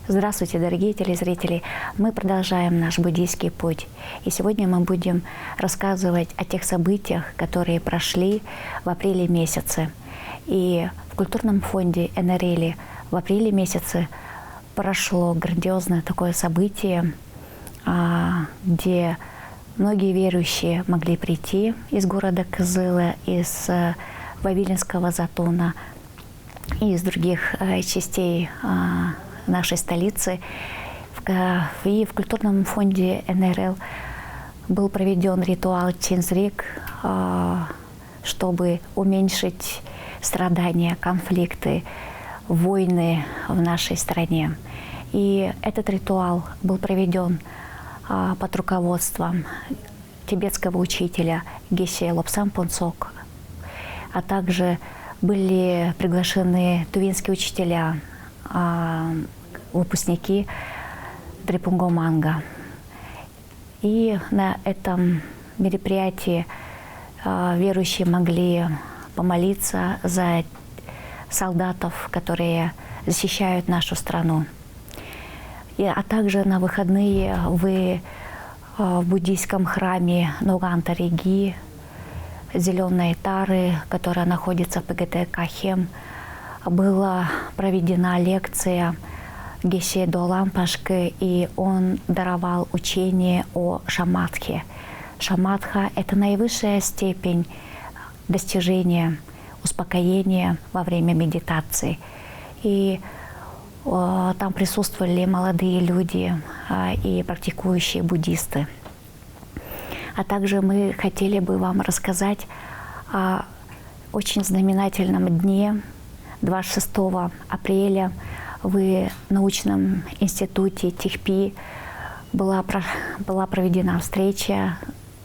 Здравствуйте, дорогие телезрители! Мы продолжаем наш буддийский путь. И сегодня мы будем рассказывать о тех событиях, которые прошли в апреле месяце. И в культурном фонде Эннерели в апреле месяце прошло грандиозное такое событие, где многие верующие могли прийти из города Кызыла, из Вавилинского затона и из других частей нашей столицы. И в культурном фонде НРЛ был проведен ритуал Чинзрик, чтобы уменьшить страдания, конфликты, войны в нашей стране. И этот ритуал был проведен под руководством тибетского учителя Геше Лобсам Понсок, а также были приглашены тувинские учителя, выпускники Дрепунго Манга. И на этом мероприятии верующие могли помолиться за солдатов, которые защищают нашу страну. А также на выходные в буддийском храме Ноганта-Риги, Зеленой Тары, которая находится в ПГТ Кахем, была проведена лекция Геше Долан Пашке, и он даровал учение о шаматхе. Шаматха – это наивысшая степень достижения успокоения во время медитации. И там присутствовали молодые люди и практикующие буддисты. А также мы хотели бы вам рассказать о очень знаменательном дне. 26 апреля в научном институте ТИХПИ была проведена встреча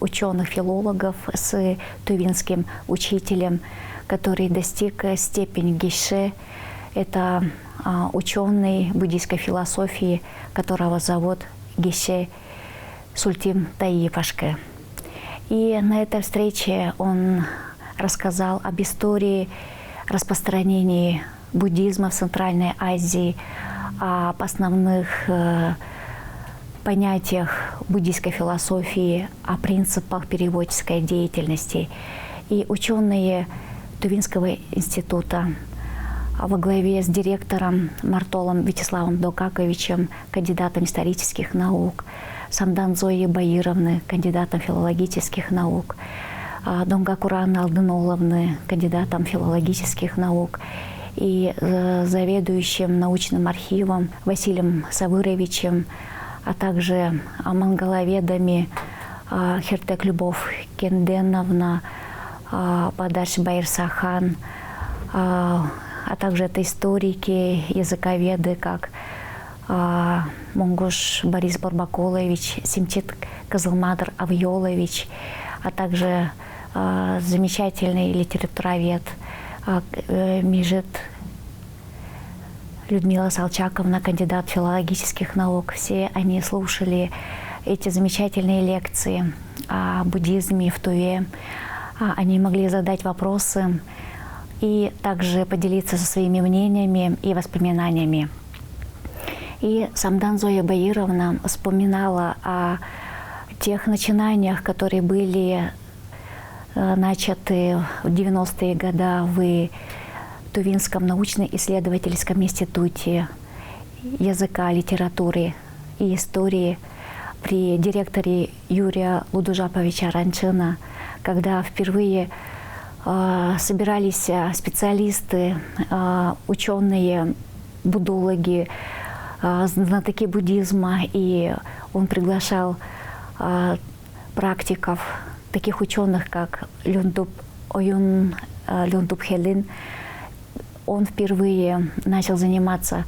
ученых-филологов с тувинским учителем, который достиг степени Геше. Это ученый буддийской философии, которого зовут Геше Сультим Таи Пашке. И на этой встрече он рассказал об истории распространении буддизма в Центральной Азии, об основных понятиях буддийской философии, о принципах переводческой деятельности. И ученые Тувинского института во главе с директором Мартолом Вячеславом Докаковичем, кандидатом исторических наук, Самдан Зоей Баировны, кандидатом филологических наук, Донгакуран Алдыноловны, кандидатом филологических наук, и заведующим научным архивом Василием Савыровичем, а также монголоведами Хертек Любовь Кенденовна, Бадаш Байрсахан, а также это историки, языковеды, как Монгуш Борис Барбаколович, Симчит Кызылмадыр Авьолович, а также замечательный литературовед Межит Людмила Салчаковна, кандидат филологических наук. Все они слушали эти замечательные лекции о буддизме в Туве. Они могли задать вопросы и также поделиться со своими мнениями и воспоминаниями. И Самдан Зоя Баировна вспоминала о тех начинаниях, которые были начаты в 90-е годы в Тувинском научно-исследовательском институте языка, литературы и истории при директоре Юрия Лудужаповича Ранчина, когда впервые собирались специалисты, ученые, буддологи, знатоки буддизма, и он приглашал практиков, таких ученых, как Люндуб Оюн, Люндуб Хелин. Он впервые начал заниматься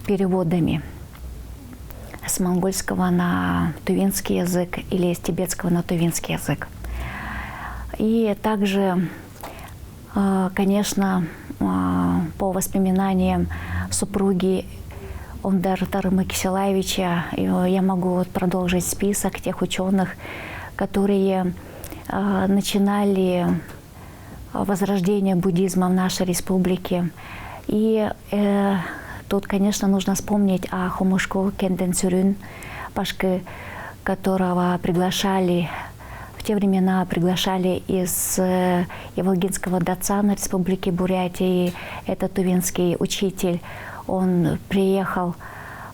переводами с монгольского на тувинский язык или с тибетского на тувинский язык. И также, конечно, по воспоминаниям супруги Ондар Тарымы Киселаевича, я могу продолжить список тех ученых, которые начинали возрождение буддизма в нашей республике. И тут, конечно, нужно вспомнить о Хомушку Кенден Цюрюн, Пашке, которого приглашали в те времена из Еволгинского Дацана Республики Бурятии. Это тувинский учитель. Он приехал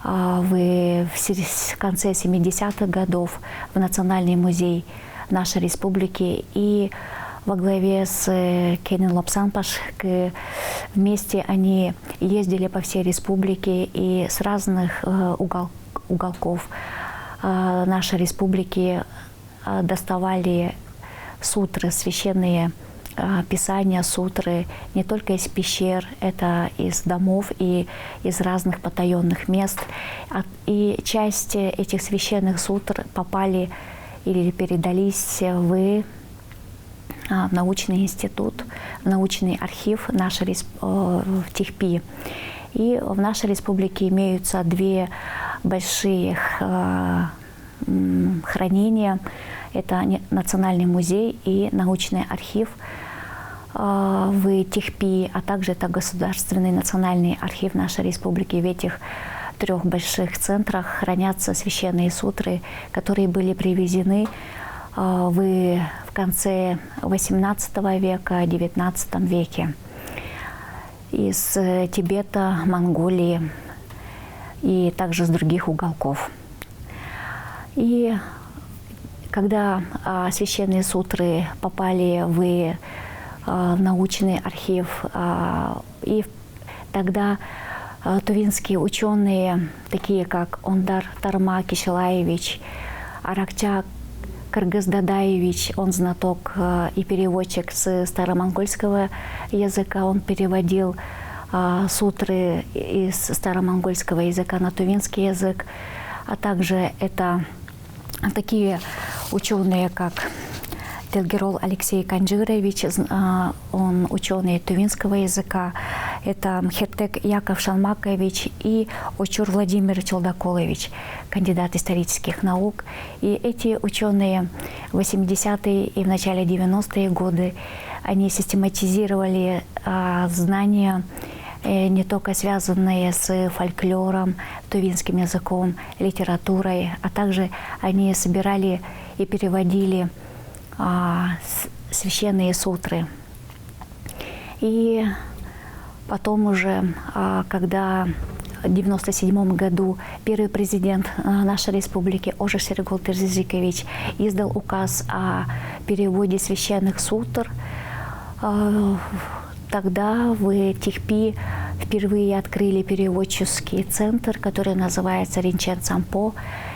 в конце 70-х годов в Национальный музей нашей республики, и во главе с Кенин Лобсан Пашке вместе они ездили по всей республике, и с разных уголков нашей республики доставали сутры, священные писания, сутры, не только из пещер, это из домов и из разных потаенных мест. И часть этих священных сутр попали или передались в научный институт, в научный архив в ТИХПИ. И в нашей республике имеются две большие хранения. Это Национальный музей и научный архив в ТИХПИ, а также это Государственный национальный архив нашей республики. В этих трех больших центрах хранятся священные сутры, которые были привезены в конце XVIII века, XIX веке из Тибета, Монголии и также с других уголков. И когда священные сутры попали в научный архив, и тогда тувинские ученые, такие как Ондар Тарма Кишелаевич, Аракча Кыргыз Дадаевич, он знаток и переводчик с старомонгольского языка, он переводил сутры из старомонгольского языка на тувинский язык, а также это такие ученые, как Телгерол Алексей Канджирович, он ученый тувинского языка, это Мхеттек Яков Шалмакович и Очур Владимир Челдаколович, кандидат исторических наук. И эти ученые в 80-е и в начале 90-е годы, они систематизировали знания, не только связанные с фольклором, тувинским языком, литературой, а также они собирали и переводили священные сутры. И потом уже, когда в 1997 году первый президент нашей республики Ожег Серегул Терзизикович издал указ о переводе священных сутр, тогда в ТИХПИ впервые открыли переводческий центр, который называется Ринчен Сампо.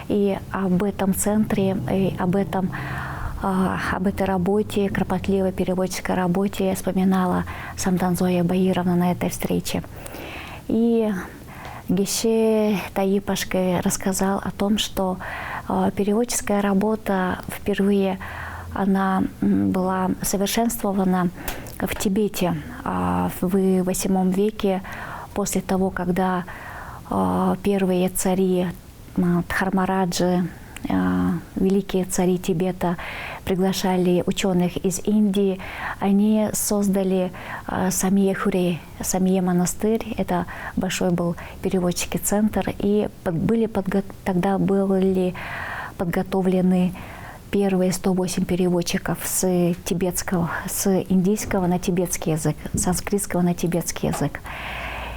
И об этом центре, и об этой работе, кропотливой переводческой работе вспоминала Самдан Зоя Баировна на этой встрече. И Геше Таипашке рассказал о том, что переводческая работа впервые она была совершенствована в Тибете в VIII веке, после того, когда первые цари Дхармараджи, великие цари Тибета, приглашали ученых из Индии. Они создали Самье-Хуре, Самье-монастырь. Это большой был переводческий центр. И тогда были подготовлены первые 108 переводчиков с индийского на тибетский язык, с санскритского на тибетский язык.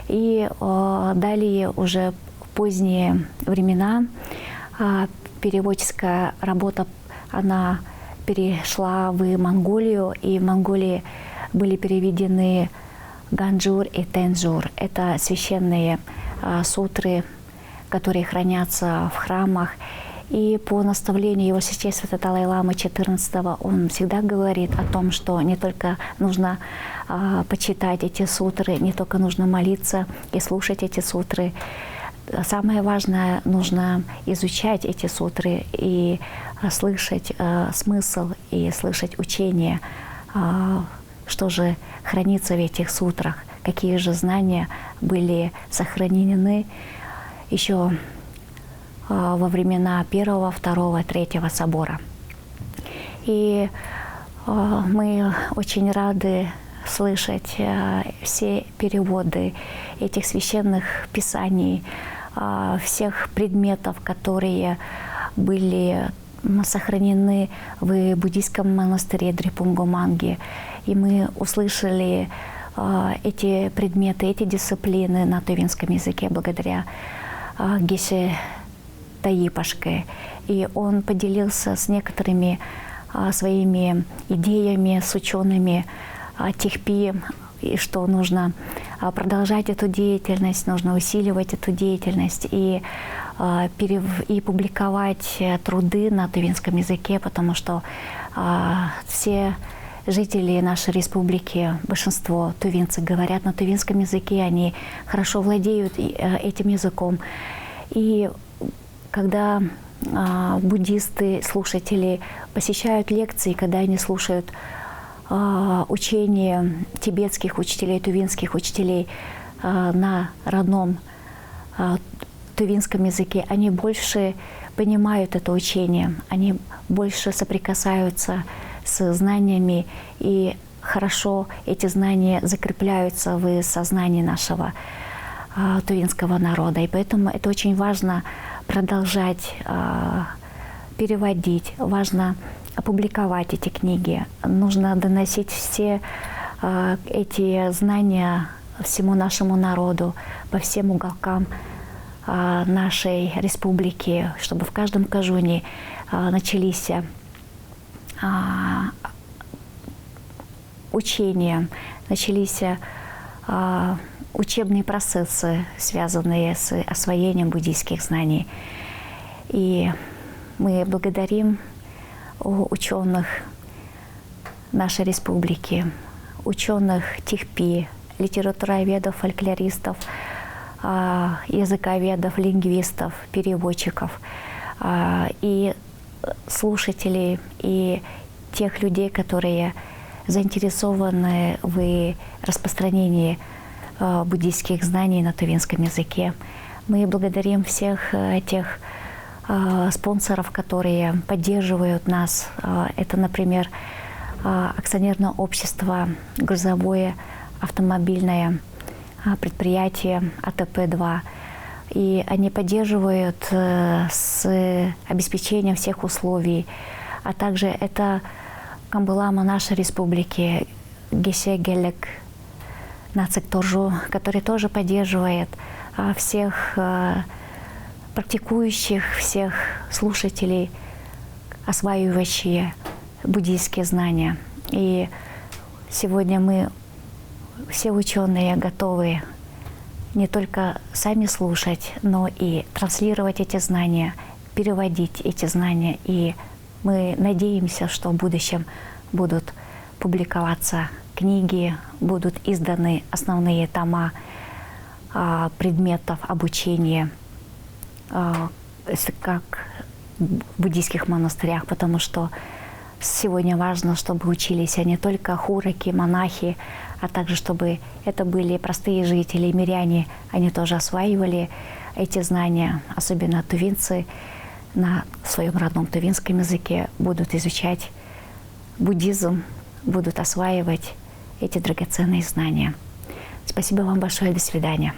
И далее уже в поздние времена переводческая работа, она перешла в Монголию, и в Монголии были переведены Ганджур и Тенджур. Это священные сутры, которые хранятся в храмах. И по наставлению Его Святейшества Далай-ламы XIV он всегда говорит о том, что не только нужно почитать эти сутры, не только нужно молиться и слушать эти сутры. Самое важное, нужно изучать эти сутры и слышать смысл, и слышать учение, что же хранится в этих сутрах, какие же знания были сохранены еще во времена Первого, Второго, Третьего собора. И мы очень рады слышать все переводы этих священных писаний, всех предметов, которые были сохранены в буддийском монастыре Дрипунгуманги. И мы услышали эти предметы, эти дисциплины на тувинском языке благодаря Геше Таипашке. И он поделился с некоторыми своими идеями, с учеными Тихпи, и что нужно продолжать эту деятельность, нужно усиливать эту деятельность и публиковать труды на тувинском языке, потому что все жители нашей республики, большинство тувинцев говорят на тувинском языке, они хорошо владеют этим языком. И когда буддисты, слушатели посещают лекции, когда они слушают учения тибетских учителей, тувинских учителей на родном тувинском языке, они больше понимают это учение, они больше соприкасаются с знаниями, и хорошо эти знания закрепляются в сознании нашего тувинского народа. И поэтому это очень важно продолжать переводить, важно опубликовать эти книги. Нужно доносить все эти знания всему нашему народу, по всем уголкам нашей республики, чтобы в каждом кажуне начались учения, начались учебные процессы, связанные с освоением буддийских знаний. И мы благодарим ученых нашей республики, ученых Тихпи, литературоведов, фольклористов, языковедов, лингвистов, переводчиков и слушателей, и тех людей, которые заинтересованы в распространении буддийских знаний на тувинском языке. Мы благодарим всех тех спонсоров, которые поддерживают нас. Это, например, акционерное общество «Грузовое автомобильное предприятие АТП-2». И они поддерживают с обеспечением всех условий. А также это Камбылама нашей республики, Геше Гелек Нацик Торжу, который тоже поддерживает всех практикующих, всех слушателей, осваивающие буддийские знания. И сегодня мы, все ученые, готовы не только сами слушать, но и транслировать эти знания, переводить эти знания. И мы надеемся, что в будущем будут публиковаться книги, будут изданы основные тома предметов обучения, как в буддийских монастырях, потому что сегодня важно, чтобы учились не только хураки, монахи, а также чтобы это были простые жители, миряне, они тоже осваивали эти знания, особенно тувинцы на своем родном тувинском языке будут изучать буддизм, будут осваивать эти драгоценные знания. Спасибо вам большое, до свидания.